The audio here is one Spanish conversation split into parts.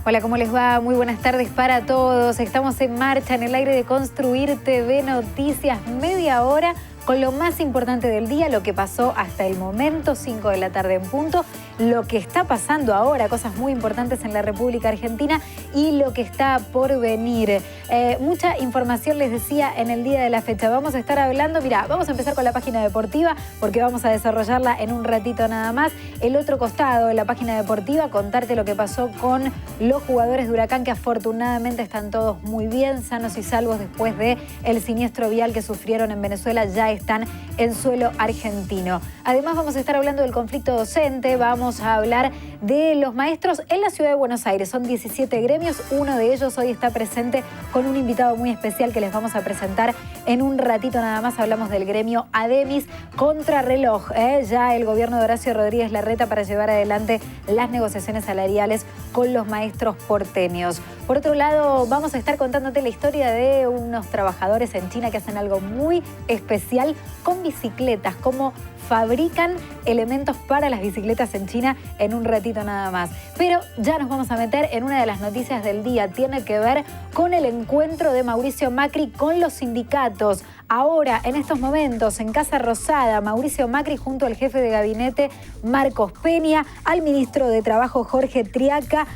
Hola, ¿cómo les va? Muy buenas tardes para todos. Estamos en marcha en el aire de Construir TV Noticias, media hora con lo más importante del día, lo que pasó hasta el momento, 5 de la tarde en punto, lo que está pasando ahora, cosas muy importantes en la República Argentina y lo que está por venir. Mucha información les decía en el día de la fecha. Vamos a estar hablando, mirá, vamos a empezar con la página deportiva porque vamos a desarrollarla en un ratito nada más. El otro costado de la página deportiva, contarte lo que pasó con los jugadores de Huracán que afortunadamente están todos muy bien, sanos y salvos después del siniestro vial que sufrieron en Venezuela, ya están en suelo argentino. Además vamos a estar hablando del conflicto docente, vamos a hablar de los maestros en la ciudad de Buenos Aires. Son 17 gremios, uno de ellos hoy está presente con un invitado muy especial que les vamos a presentar en un ratito nada más. Hablamos del gremio Ademis Contrarreloj. Ya el gobierno de Horacio Rodríguez Larreta para llevar adelante las negociaciones salariales con los maestros porteños. Por otro lado, vamos a estar contándote la historia de unos trabajadores en China que hacen algo muy especial con bicicletas, cómo fabrican elementos para las bicicletas en China en un ratito nada más. Pero ya nos vamos a meter en una de las noticias del día. Tiene que ver con el encuentro de Mauricio Macri con los sindicatos. Ahora, en estos momentos, en Casa Rosada, Mauricio Macri junto al jefe de gabinete Marcos Peña, al ministro de Trabajo Jorge Triaca,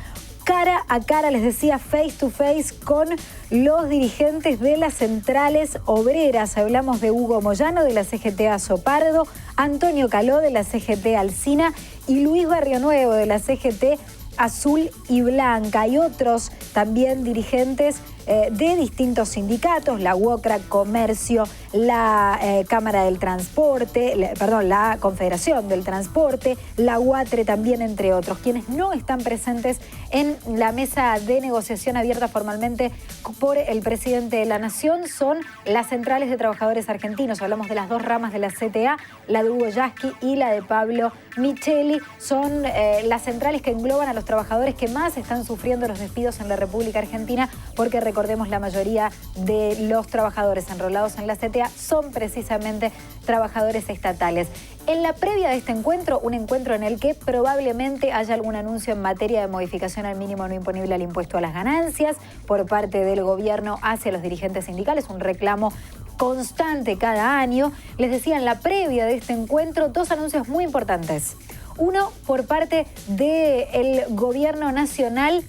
cara a cara, les decía, face to face con los dirigentes de las centrales obreras. Hablamos de Hugo Moyano de la CGT Azopardo, Antonio Caló de la CGT Alsina y Luis Barrionuevo de la CGT Azul y Blanca. Hay otros también dirigentes de distintos sindicatos, la UOCRA Comercio, la Cámara del Transporte, la Confederación del Transporte, la UATRE también, entre otros. Quienes no están presentes en la mesa de negociación abierta formalmente por el presidente de la Nación son las centrales de trabajadores argentinos. Hablamos de las dos ramas de la CTA, la de Hugo Yasky y la de Pablo Micheli. Son las centrales que engloban a los trabajadores que más están sufriendo los despidos en la República Argentina, porque recordemos, la mayoría de los trabajadores enrolados en la CTA son precisamente trabajadores estatales. En la previa de este encuentro, un encuentro en el que probablemente haya algún anuncio en materia de modificación al mínimo no imponible al impuesto a las ganancias por parte del gobierno hacia los dirigentes sindicales, un reclamo constante cada año. Les decía, en la previa de este encuentro, dos anuncios muy importantes. Uno por parte del gobierno nacional,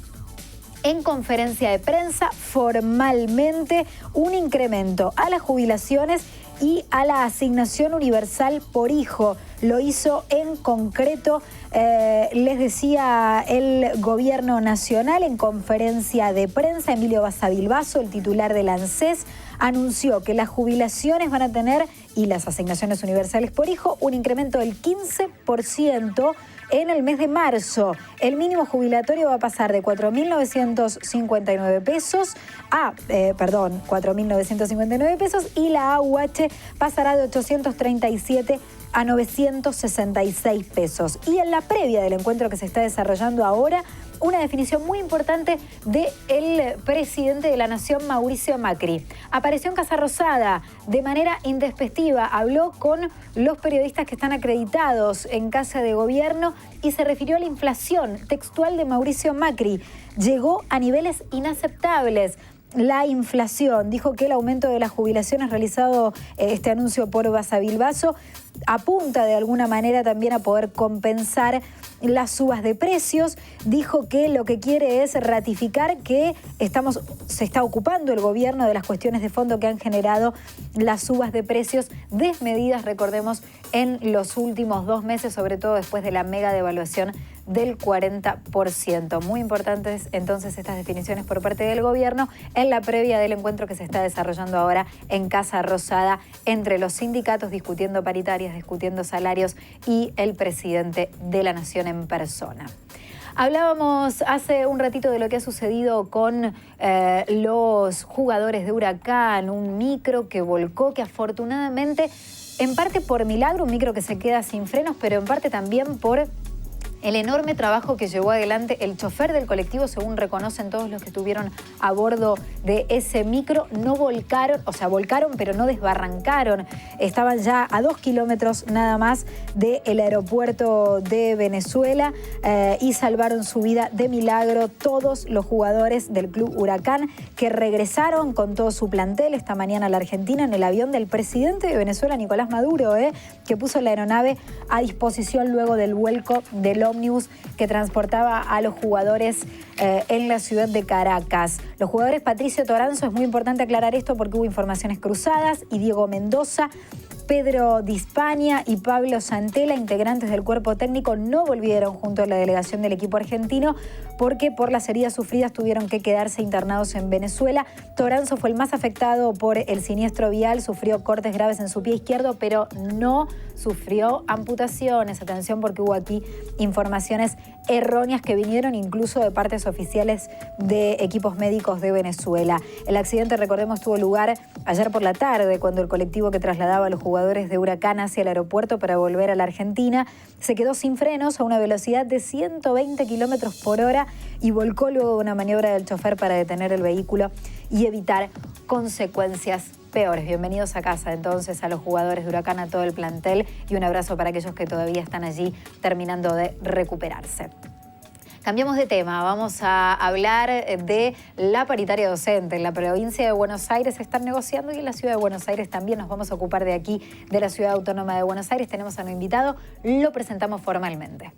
en conferencia de prensa, formalmente un incremento a las jubilaciones y a la asignación universal por hijo. Lo hizo en concreto, les decía, el gobierno nacional en conferencia de prensa. Emilio Basavilbaso, el titular del ANSES, anunció que las jubilaciones van a tener, y las asignaciones universales por hijo, un incremento del 15% en el mes de marzo. El mínimo jubilatorio va a pasar de 4.959 pesos a, 4.959 pesos, y la AUH pasará de 837 a 966 pesos. Y en la previa del encuentro que se está desarrollando ahora, una definición muy importante del presidente de la Nación, Mauricio Macri. Apareció en Casa Rosada de manera indespectiva, habló con los periodistas que están acreditados en Casa de Gobierno y se refirió a la inflación textual de Mauricio Macri. Llegó a niveles inaceptables. La inflación, dijo que el aumento de las jubilaciones realizado, este anuncio por Basavilbaso, apunta de alguna manera también a poder compensar las subas de precios. Dijo que lo que quiere es ratificar que se está ocupando el gobierno de las cuestiones de fondo que han generado las subas de precios desmedidas, recordemos, en los últimos 2 meses, sobre todo después de la mega devaluación del 40%. Muy importantes entonces estas definiciones por parte del gobierno en la previa del encuentro que se está desarrollando ahora en Casa Rosada entre los sindicatos, discutiendo paritarias, discutiendo salarios, y el presidente de la Nación en persona. Hablábamos hace un ratito de lo que ha sucedido con los jugadores de Huracán, un micro que volcó, que afortunadamente, en parte por milagro, un micro que se queda sin frenos, pero en parte también por el enorme trabajo que llevó adelante el chofer del colectivo, según reconocen todos los que estuvieron a bordo de ese micro. No volcaron, o sea, volcaron, pero no desbarrancaron. Estaban ya a 2 kilómetros nada más del aeropuerto de Venezuela y salvaron su vida de milagro todos los jugadores del Club Huracán, que regresaron con todo su plantel esta mañana a la Argentina en el avión del presidente de Venezuela, Nicolás Maduro, que puso la aeronave a disposición luego del vuelco del ómnibus que transportaba a los jugadores en la ciudad de Caracas. Los jugadores Patricio Toranzo, es muy importante aclarar esto porque hubo informaciones cruzadas, y Diego Mendoza, Pedro Di Spagna y Pablo Santella, integrantes del cuerpo técnico, no volvieron junto a la delegación del equipo argentino porque por las heridas sufridas tuvieron que quedarse internados en Venezuela. Toranzo fue el más afectado por el siniestro vial, sufrió cortes graves en su pie izquierdo, pero no sufrió amputaciones. Atención, porque hubo aquí informaciones erróneas que vinieron incluso de partes oficiales de equipos médicos de Venezuela. El accidente, recordemos, tuvo lugar ayer por la tarde, cuando el colectivo que trasladaba a los jugadores de Huracán hacia el aeropuerto para volver a la Argentina se quedó sin frenos a una velocidad de 120 kilómetros por hora y volcó luego de una maniobra del chofer para detener el vehículo y evitar consecuencias peores. Bienvenidos a casa entonces a los jugadores de Huracán, a todo el plantel, y un abrazo para aquellos que todavía están allí terminando de recuperarse. Cambiamos de tema, vamos a hablar de la paritaria docente. En la provincia de Buenos Aires se están negociando y en la ciudad de Buenos Aires también. Nos vamos a ocupar de aquí, de la Ciudad Autónoma de Buenos Aires. Tenemos a un invitado, lo presentamos formalmente.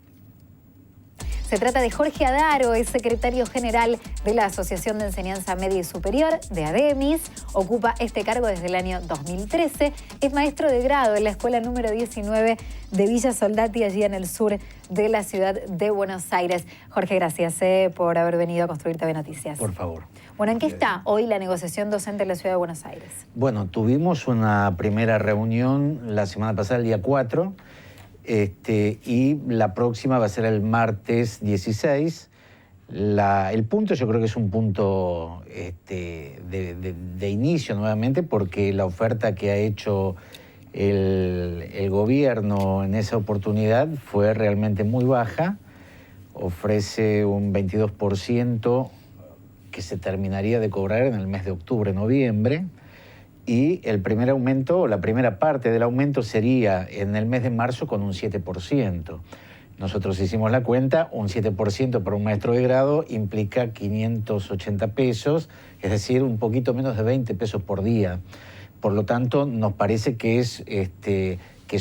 Se trata de Jorge Adaro, es secretario general de la Asociación de Enseñanza Media y Superior, de ADEMIS. Ocupa este cargo desde el año 2013. Es maestro de grado en la escuela número 19 de Villa Soldati, allí en el sur de la ciudad de Buenos Aires. Jorge, gracias por haber venido a Construir TV Noticias. Por favor. Bueno, ¿en qué está hoy la negociación docente en la ciudad de Buenos Aires? Bueno, tuvimos una primera reunión la semana pasada, el día 4, y la próxima va a ser el martes 16. El punto, yo creo que es un punto de inicio nuevamente, porque la oferta que ha hecho el gobierno en esa oportunidad fue realmente muy baja. Ofrece un 22% que se terminaría de cobrar en el mes de octubre, noviembre. Y el primer aumento, o la primera parte del aumento, sería en el mes de marzo con un 7%. Nosotros hicimos la cuenta, un 7% para un maestro de grado implica 580 pesos, es decir, un poquito menos de 20 pesos por día. Por lo tanto, nos parece que es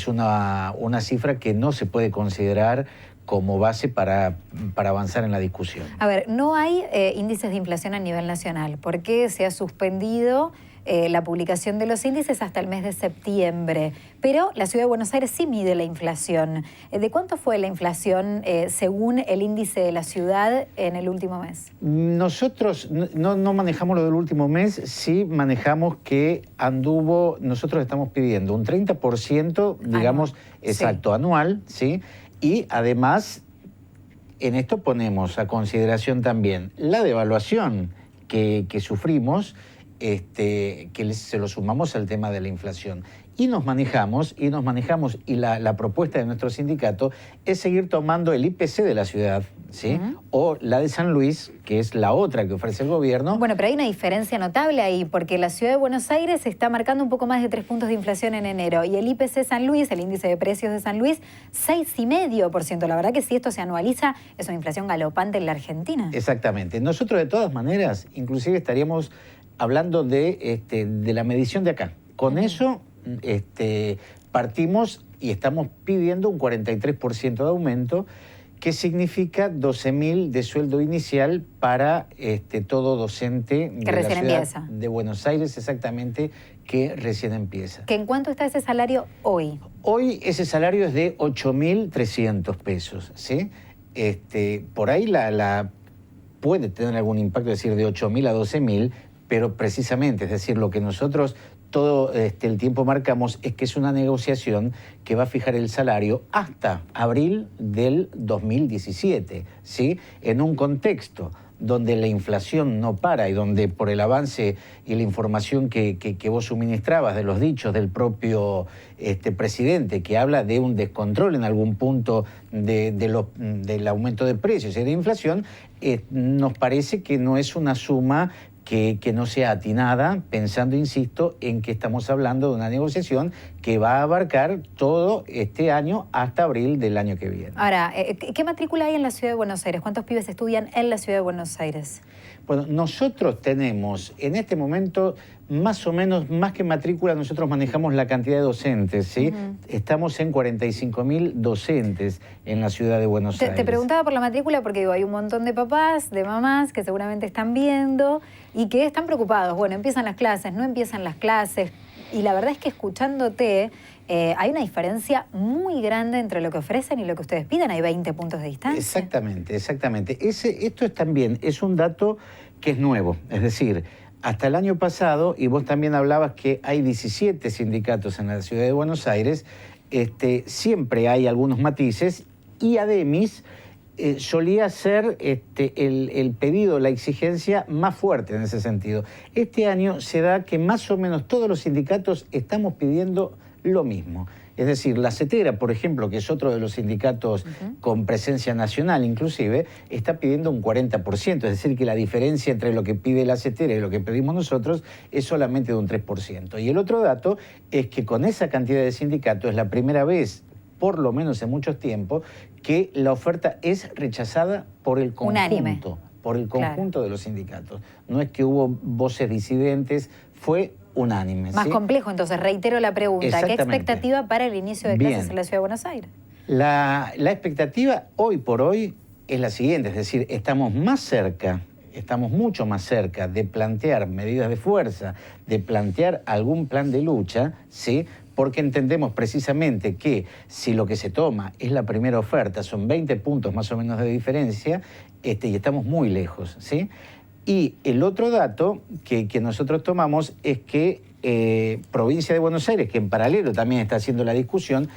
una cifra que no se puede considerar como base para avanzar en la discusión. A ver, no hay índices de inflación a nivel nacional. ¿Por qué se ha suspendido la publicación de los índices hasta el mes de septiembre? Pero la Ciudad de Buenos Aires sí mide la inflación. ¿De cuánto fue la inflación según el índice de la ciudad en el último mes? Nosotros no manejamos lo del último mes, sí manejamos que nosotros estamos pidiendo un 30%, digamos, anual. Exacto, sí. Anual, ¿sí? Y además, en esto ponemos a consideración también la devaluación que sufrimos, que se lo sumamos al tema de la inflación. Y nos manejamos, y la propuesta de nuestro sindicato es seguir tomando el IPC de la ciudad, ¿sí? O la de San Luis, que es la otra que ofrece el gobierno. Bueno, pero hay una diferencia notable ahí, porque la ciudad de Buenos Aires está marcando un poco más de 3 puntos de inflación en enero, y el IPC San Luis, el índice de precios de San Luis, 6,5%. La verdad que si esto se anualiza, es una inflación galopante en la Argentina. Exactamente. Nosotros, de todas maneras, inclusive estaríamos hablando de la medición de acá. Con eso partimos y estamos pidiendo un 43% de aumento, que significa 12.000 de sueldo inicial para todo docente de la ciudad de Buenos Aires, exactamente, que recién empieza. ¿Que en cuánto está ese salario hoy? Hoy ese salario es de 8.300 pesos, ¿sí? Por ahí puede tener algún impacto, es decir, de 8.000 a 12.000, pero precisamente, es decir, lo que nosotros todo el tiempo marcamos es que es una negociación que va a fijar el salario hasta abril del 2017, ¿sí? En un contexto donde la inflación no para y donde por el avance y la información que vos suministrabas de los dichos del propio presidente, que habla de un descontrol en algún punto del aumento de precios y de inflación, nos parece que no es una suma que no sea atinada, pensando, insisto, en que estamos hablando de una negociación que va a abarcar todo este año hasta abril del año que viene. Ahora, ¿qué matrícula hay en la Ciudad de Buenos Aires? ¿Cuántos pibes estudian en la Ciudad de Buenos Aires? Bueno, nosotros tenemos en este momento más o menos, más que matrícula, nosotros manejamos la cantidad de docentes, ¿sí? Estamos en 45.000 docentes en la Ciudad de Buenos Aires. Te preguntaba por la matrícula porque digo, hay un montón de papás, de mamás que seguramente están viendo y que están preocupados. Bueno, empiezan las clases, no empiezan las clases. Y la verdad es que escuchándote, hay una diferencia muy grande entre lo que ofrecen y lo que ustedes piden. Hay 20 puntos de distancia. Exactamente, exactamente. Esto es un dato que es nuevo. Es decir, hasta el año pasado, y vos también hablabas que hay 17 sindicatos en la Ciudad de Buenos Aires, siempre hay algunos matices y ADEMIS solía ser el pedido, la exigencia más fuerte en ese sentido. Este año se da que más o menos todos los sindicatos estamos pidiendo lo mismo. Es decir, la CETERA, por ejemplo, que es otro de los sindicatos con presencia nacional inclusive, está pidiendo un 40%. Es decir, que la diferencia entre lo que pide la CETERA y lo que pedimos nosotros es solamente de un 3%. Y el otro dato es que con esa cantidad de sindicatos es la primera vez, por lo menos en mucho tiempo, que la oferta es rechazada por el conjunto. Unánime. Por el conjunto de los sindicatos. No es que hubo voces disidentes, fue unánime. Más ¿sí? complejo, entonces reitero la pregunta. ¿Qué expectativa para el inicio de clases en la Ciudad de Buenos Aires? La expectativa hoy por hoy es la siguiente, es decir, estamos mucho más cerca de plantear medidas de fuerza, de plantear algún plan de lucha, ¿sí? Porque entendemos precisamente que si lo que se toma es la primera oferta, son 20 puntos más o menos de diferencia, y estamos muy lejos, ¿sí? Y el otro dato que nosotros tomamos es que Provincia de Buenos Aires, que en paralelo también está haciendo la discusión,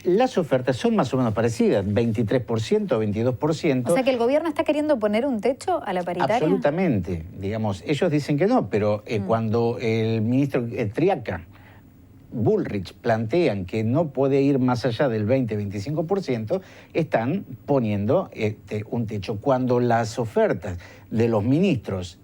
las ofertas son más o menos parecidas, 23%, 22%. O sea que el gobierno está queriendo poner un techo a la paritaria. Absolutamente. Digamos, ellos dicen que no, pero cuando el ministro Triaca, Bullrich plantean que no puede ir más allá del 20-25%, están poniendo un techo. Cuando las ofertas de los ministros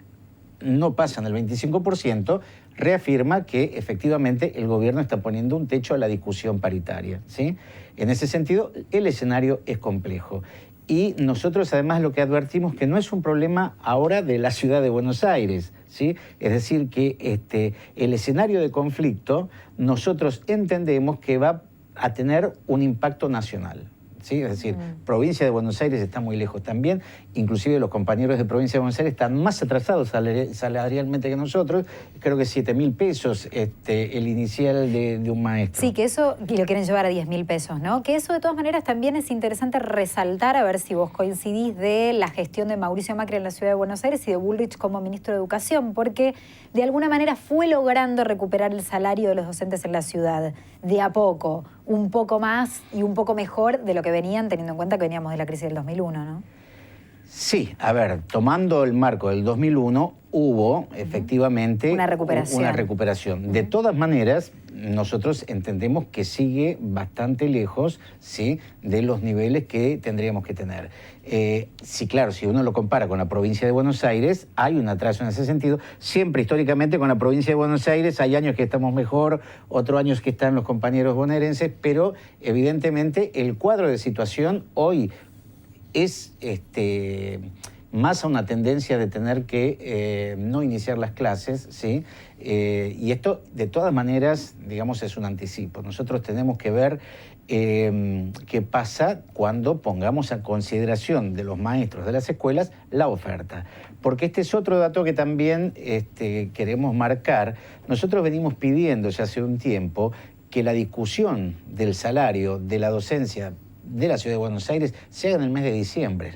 no pasan el 25%, reafirma que efectivamente el gobierno está poniendo un techo a la discusión paritaria, ¿sí? En ese sentido, el escenario es complejo. Y nosotros además lo que advertimos que no es un problema ahora de la Ciudad de Buenos Aires, ¿sí? Es decir, que el escenario de conflicto nosotros entendemos que va a tener un impacto nacional, ¿sí? Es decir, Provincia de Buenos Aires está muy lejos también, inclusive los compañeros de Provincia de Buenos Aires están más atrasados salarialmente que nosotros, creo que 7.000 pesos el inicial de un maestro. Sí, que eso lo quieren llevar a 10.000 pesos, ¿no? Que eso de todas maneras también es interesante resaltar, a ver si vos coincidís, de la gestión de Mauricio Macri en la Ciudad de Buenos Aires y de Bullrich como ministro de Educación, porque de alguna manera fue logrando recuperar el salario de los docentes en la ciudad, de a poco, un poco más y un poco mejor de lo que venían, teniendo en cuenta que veníamos de la crisis del 2001, ¿no? Sí, a ver, tomando el marco del 2001, hubo efectivamente una recuperación. De todas maneras, nosotros entendemos que sigue bastante lejos, ¿sí?, de los niveles que tendríamos que tener. Sí, claro, si uno lo compara con la provincia de Buenos Aires, hay un atraso en ese sentido. Siempre, históricamente, con la provincia de Buenos Aires hay años que estamos mejor, otros años que están los compañeros bonaerenses, pero evidentemente el cuadro de situación hoy es más a una tendencia de tener que no iniciar las clases, ¿sí? Y esto, de todas maneras, digamos, es un anticipo. Nosotros tenemos que ver qué pasa cuando pongamos a consideración de los maestros de las escuelas la oferta. Porque este es otro dato que también queremos marcar. Nosotros venimos pidiendo ya hace un tiempo que la discusión del salario de la docencia de la Ciudad de Buenos Aires se haga en el mes de diciembre.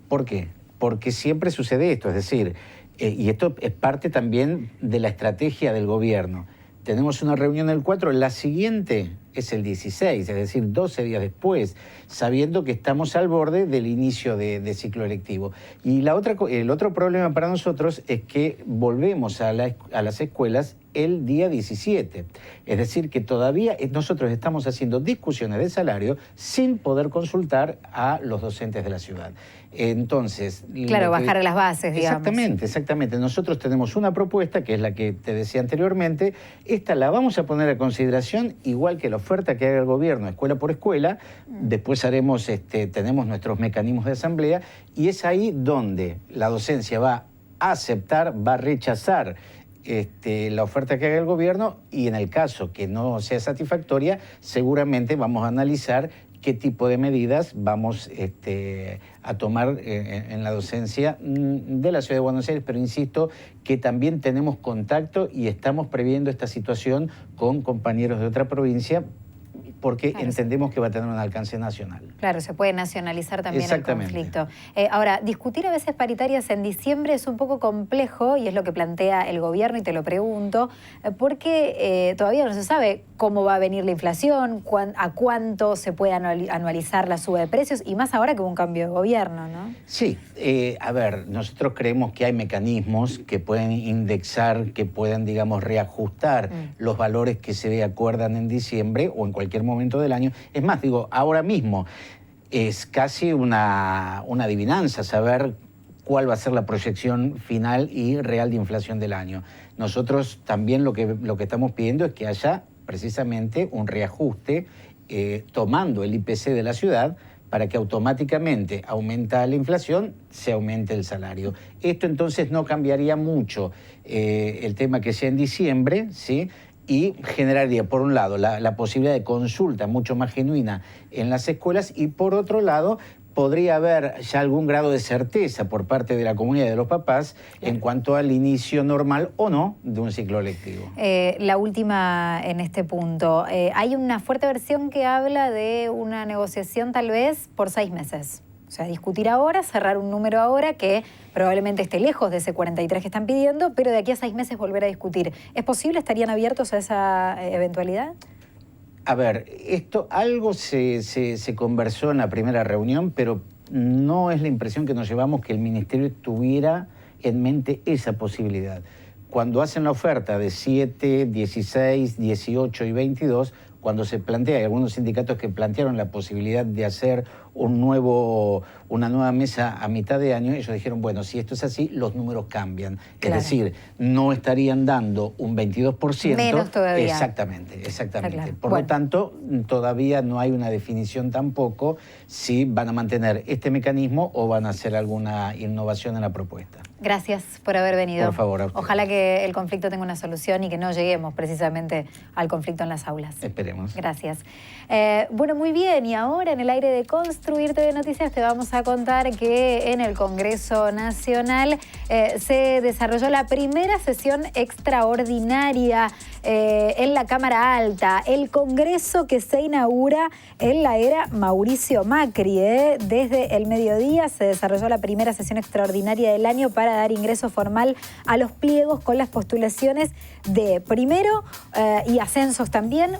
¿Por qué? Porque siempre sucede esto, es decir, y esto es parte también de la estrategia del gobierno. tenemos una reunión el 4, la siguiente es el 16, es decir, 12 días después, sabiendo que estamos al borde del inicio de ciclo lectivo. Y el otro problema para nosotros es que volvemos a las escuelas el día 17. Es decir, que todavía nosotros estamos haciendo discusiones de salario sin poder consultar a los docentes de la ciudad. Entonces... Claro, bajar las bases, digamos. Exactamente. Nosotros tenemos una propuesta, que es la que te decía anteriormente. Esta la vamos a poner a consideración, igual que la oferta que haga el gobierno, escuela por escuela. Después tenemos nuestros mecanismos de asamblea, y es ahí donde la docencia va a aceptar, va a rechazar la oferta que haga el gobierno, y en el caso que no sea satisfactoria, seguramente vamos a analizar qué tipo de medidas vamos a tomar en la docencia de la Ciudad de Buenos Aires, pero insisto que también tenemos contacto y estamos previendo esta situación con compañeros de otra provincia, porque entendemos que va a tener un alcance nacional. Claro, se puede nacionalizar también el conflicto. Ahora, discutir a veces paritarias en diciembre es un poco complejo, y es lo que plantea el gobierno, y te lo pregunto, porque todavía no se sabe cómo va a venir la inflación, a cuánto se puede anualizar la suba de precios, y más ahora que hubo un cambio de gobierno, ¿no? Sí, a ver, nosotros creemos que hay mecanismos que pueden indexar, que pueden, digamos, reajustar los valores que se acuerdan en diciembre o en cualquier momento del año. Es más, digo, ahora mismo es casi una adivinanza saber cuál va a ser la proyección final y real de inflación del año. Nosotros también lo que estamos pidiendo es que haya precisamente un reajuste tomando el IPC de la ciudad, para que automáticamente aumenta la inflación, se aumente el salario. Esto entonces no cambiaría mucho el tema que sea en diciembre, ¿sí? Y generaría, por un lado, la posibilidad de consulta mucho más genuina en las escuelas, y por otro lado, podría haber ya algún grado de certeza por parte de la comunidad de los papás en cuanto al inicio normal o no de un ciclo lectivo. La última en este punto. Hay una fuerte versión que habla de una negociación tal vez por 6 meses. O sea, discutir ahora, cerrar un número ahora que probablemente esté lejos de ese 43 que están pidiendo, pero de aquí a 6 meses volver a discutir. ¿Es posible? ¿Estarían abiertos a esa eventualidad? A ver, algo se conversó en la primera reunión, pero no es la impresión que nos llevamos que el Ministerio tuviera en mente esa posibilidad. Cuando hacen la oferta de 7, 16, 18 y 22, cuando se plantea, hay algunos sindicatos que plantearon la posibilidad de hacer una nueva mesa a mitad de año, ellos dijeron, bueno, si esto es así, los números cambian. Claro. Es decir, no estarían dando un 22%. Menos todavía. Exactamente. Claro. Por lo tanto, todavía no hay una definición tampoco si van a mantener este mecanismo o van a hacer alguna innovación en la propuesta. Gracias por haber venido. Por favor, a usted. Ojalá que el conflicto tenga una solución y que no lleguemos precisamente al conflicto en las aulas. Esperemos. Gracias. Bueno, muy bien. Y ahora en el aire de Construir TV Noticias te vamos a contar que en el Congreso Nacional se desarrolló la primera sesión extraordinaria en la Cámara Alta. El Congreso que se inaugura en la era Mauricio Macri. Desde el mediodía se desarrolló la primera sesión extraordinaria del año para dar ingreso formal a los pliegos con las postulaciones de primero y ascensos también,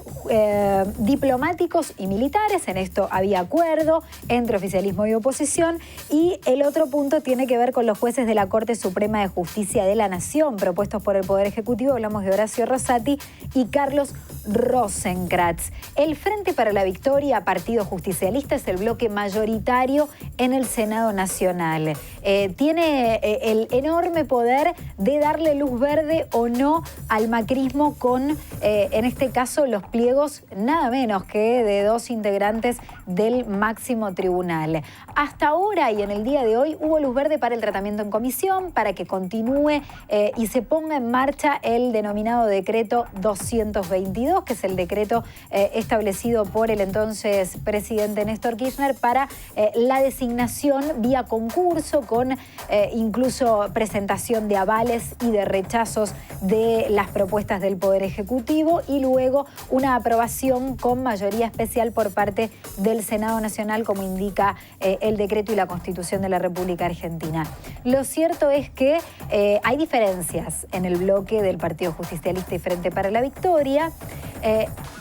diplomáticos y militares. En esto había acuerdo entre oficialismo y oposición. Y el otro punto tiene que ver con los jueces de la Corte Suprema de Justicia de la Nación, propuestos por el Poder Ejecutivo. Hablamos de Horacio Rosati y Carlos Rosenkrantz. El Frente para la Victoria, Partido Justicialista, es el bloque mayoritario en el Senado Nacional. Tiene el enorme poder de darle luz verde o no al macrismo con, en este caso, los pliegos nada menos que de 2 integrantes del máximo tribunal. Hasta ahora y en el día de hoy hubo luz verde para el tratamiento en comisión, para que continúe y se ponga en marcha el denominado decreto 222. 22, que es el decreto establecido por el entonces presidente Néstor Kirchner para la designación vía concurso, con incluso presentación de avales y de rechazos de las propuestas del Poder Ejecutivo, y luego una aprobación con mayoría especial por parte del Senado Nacional, como indica el decreto y la Constitución de la República Argentina. Lo cierto es que hay diferencias en el bloque del Partido Justicialista y Frente para la Victoria.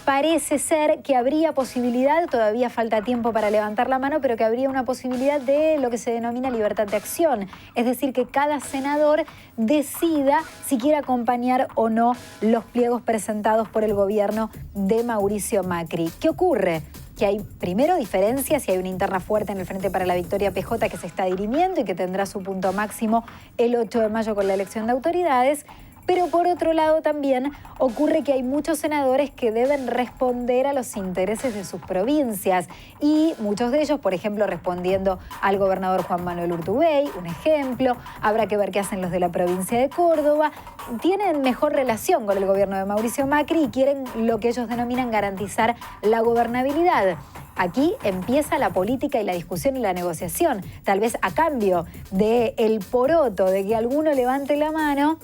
Parece ser que habría posibilidad, todavía falta tiempo para levantar la mano, pero que habría una posibilidad de lo que se denomina libertad de acción. Es decir, que cada senador decida si quiere acompañar o no los pliegos presentados por el gobierno de Mauricio Macri. ¿Qué ocurre? Que hay primero diferencias y hay una interna fuerte en el Frente para la Victoria PJ que se está dirimiendo y que tendrá su punto máximo el 8 de mayo con la elección de autoridades. Pero por otro lado también ocurre que hay muchos senadores que deben responder a los intereses de sus provincias, y muchos de ellos, por ejemplo, respondiendo al gobernador Juan Manuel Urtubey, un ejemplo. Habrá que ver qué hacen los de la provincia de Córdoba. Tienen mejor relación con el gobierno de Mauricio Macri y quieren lo que ellos denominan garantizar la gobernabilidad. Aquí empieza la política y la discusión y la negociación. Tal vez a cambio del poroto de que alguno levante la mano,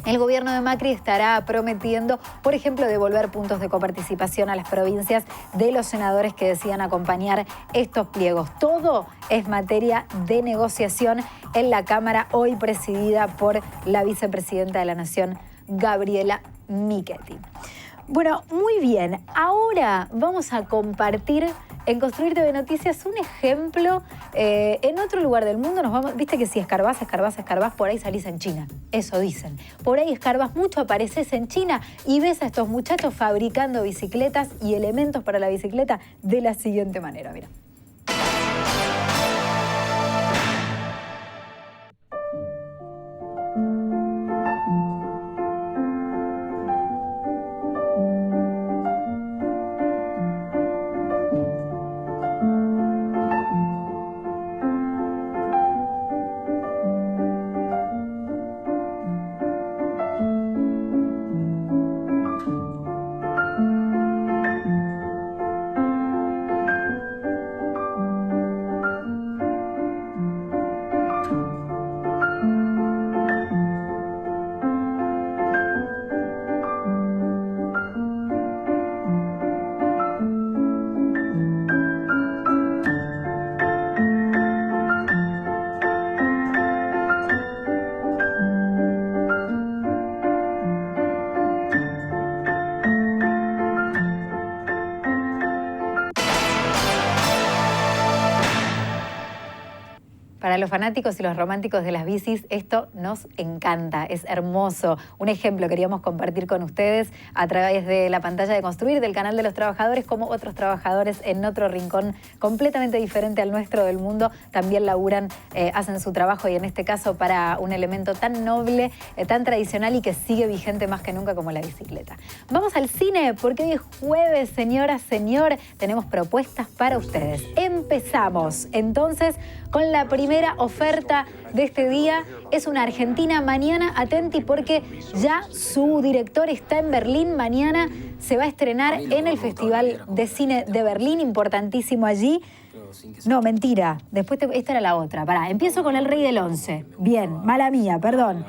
el gobierno de Macri estará prometiendo, por ejemplo, devolver puntos de coparticipación a las provincias de los senadores que decidan acompañar estos pliegos. Todo es materia de negociación en la Cámara, hoy presidida por la vicepresidenta de la Nación, Gabriela Michetti. Bueno, muy bien. Ahora vamos a compartir en Construir TV Noticias un ejemplo en otro lugar del mundo. Viste que si escarbás, por ahí salís en China. Eso dicen. Por ahí escarbás mucho, apareces en China y ves a estos muchachos fabricando bicicletas y elementos para la bicicleta de la siguiente manera. Mira. Para los fanáticos y los románticos de las bicis, esto nos encanta, es hermoso. Un ejemplo queríamos compartir con ustedes a través de la pantalla de Construir, del canal de los trabajadores, como otros trabajadores en otro rincón completamente diferente al nuestro del mundo también laburan, hacen su trabajo, y en este caso para un elemento tan noble, tan tradicional y que sigue vigente más que nunca como la bicicleta. Vamos al cine porque hoy es jueves, señora, señor, tenemos propuestas para ustedes. Empezamos entonces con la primera oferta de este día. Es una argentina. Mañana atenti porque ya su director está en Berlín. Mañana se va a estrenar en el Festival de Cine de Berlín, importantísimo allí. No, mentira. Después esta era la otra. Pará, empiezo con El Rey del Once. Bien, mala mía, perdón.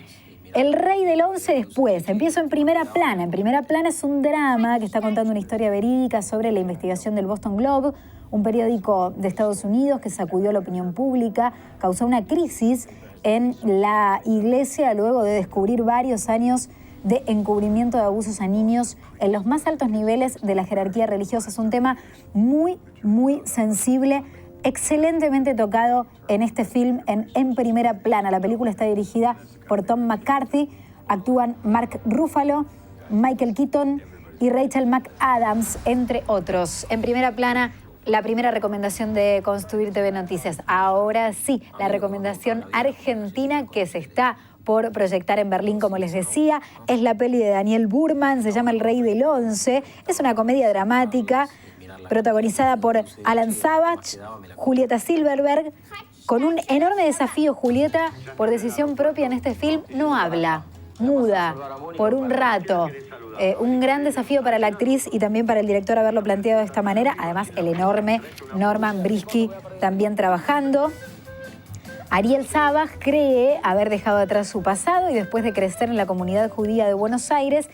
El Rey del Once después. Empiezo en Primera Plana. En Primera Plana es un drama que está contando una historia verídica sobre la investigación del Boston Globe, un periódico de Estados Unidos que sacudió la opinión pública, causó una crisis en la iglesia luego de descubrir varios años de encubrimiento de abusos a niños en los más altos niveles de la jerarquía religiosa. Es un tema muy, muy sensible, excelentemente tocado en este film en Primera Plana. La película está dirigida por Tom McCarthy, actúan Mark Ruffalo, Michael Keaton y Rachel McAdams, entre otros. En Primera Plana, la primera recomendación de Construir TV Noticias. Ahora sí, la recomendación argentina que se está por proyectar en Berlín, como les decía, es la peli de Daniel Burman, se llama El Rey del Once. Es una comedia dramática protagonizada por Alan Savage, Julieta Silverberg. Con un enorme desafío, Julieta, por decisión propia en este film, no habla, muda por un rato. un gran desafío para la actriz y también para el director haberlo planteado de esta manera. Además, el enorme Norman Brisky también trabajando. Ariel Sabaj cree haber dejado atrás su pasado y después de crecer en la comunidad judía de Buenos Aires,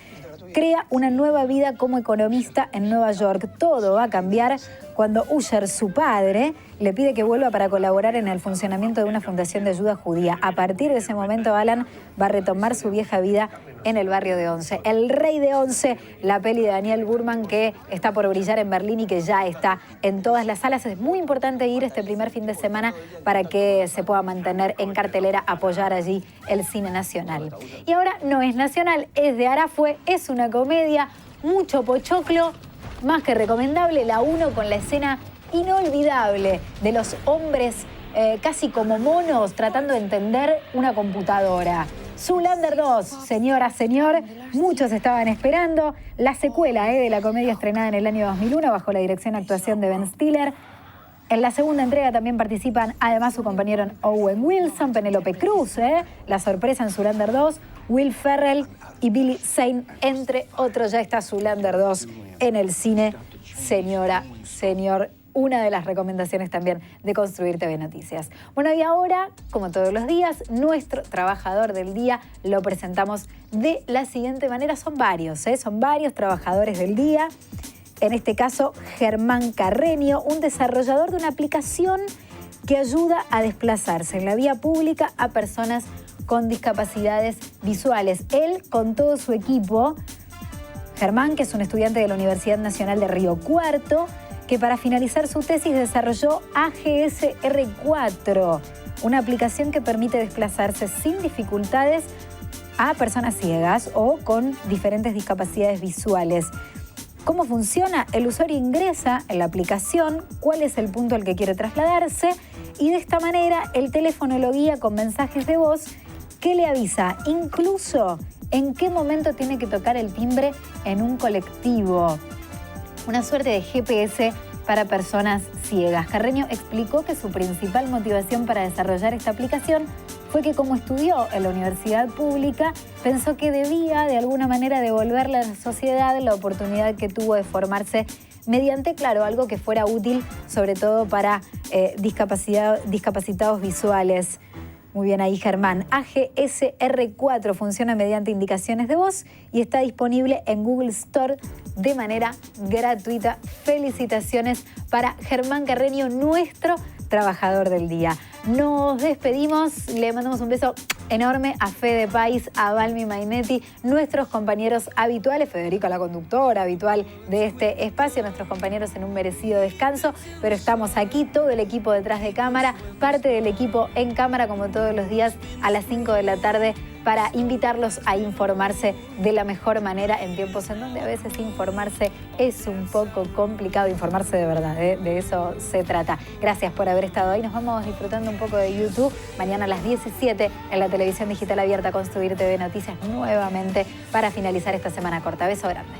crea una nueva vida como economista en Nueva York. Todo va a cambiar cuando Usher, su padre, le pide que vuelva para colaborar en el funcionamiento de una fundación de ayuda judía. A partir de ese momento, Alan va a retomar su vieja vida en el barrio de Once. El Rey de Once, la peli de Daniel Burman que está por brillar en Berlín y que ya está en todas las salas. Es muy importante ir este primer fin de semana para que se pueda mantener en cartelera, apoyar allí el cine nacional. Y ahora no es nacional, es de Arafue, es una comedia, mucho pochoclo, más que recomendable, la 1 con la escena inolvidable de los hombres casi como monos tratando de entender una computadora. Zoolander 2, señora, señor, muchos estaban esperando la secuela de la comedia estrenada en el año 2001 bajo la dirección y actuación de Ben Stiller. En la segunda entrega también participan además su compañero Owen Wilson, Penélope Cruz, la sorpresa en Zoolander 2, Will Ferrell y Billy Zane, entre otros. Ya está Zoolander 2 en el cine, señora, señor. Una de las recomendaciones también de Construir TV Noticias. Bueno, y ahora, como todos los días, nuestro trabajador del día lo presentamos de la siguiente manera. Son varios trabajadores del día. En este caso, Germán Carreño, un desarrollador de una aplicación que ayuda a desplazarse en la vía pública a personas con discapacidades visuales. Él, con todo su equipo, Germán, que es un estudiante de la Universidad Nacional de Río Cuarto, que para finalizar su tesis desarrolló AGSR4, una aplicación que permite desplazarse sin dificultades a personas ciegas o con diferentes discapacidades visuales. ¿Cómo funciona? El usuario ingresa en la aplicación, cuál es el punto al que quiere trasladarse y de esta manera el teléfono lo guía con mensajes de voz que le avisa incluso en qué momento tiene que tocar el timbre en un colectivo. Una suerte de GPS para personas ciegas. Carreño explicó que su principal motivación para desarrollar esta aplicación fue que como estudió en la universidad pública, pensó que debía de alguna manera devolverle a la sociedad la oportunidad que tuvo de formarse mediante, claro, algo que fuera útil, sobre todo para discapacitados visuales. Muy bien ahí, Germán. AGSR4 funciona mediante indicaciones de voz y está disponible en Google Store de manera gratuita. Felicitaciones para Germán Carreño, nuestro trabajador del día. Nos despedimos, le mandamos un beso enorme a Fede País, a Balmi Mainetti, nuestros compañeros habituales, Federica, la conductora habitual de este espacio, nuestros compañeros en un merecido descanso, pero estamos aquí, todo el equipo detrás de cámara, parte del equipo en cámara, como todos los días a las 5 de la tarde, para invitarlos a informarse de la mejor manera en tiempos en donde a veces informarse es un poco complicado, informarse de verdad, de eso se trata. Gracias por haber estado ahí, nos vamos disfrutando un poco de YouTube. Mañana a las 17 en la televisión digital abierta Construir TV Noticias nuevamente para finalizar esta semana corta. Beso grande.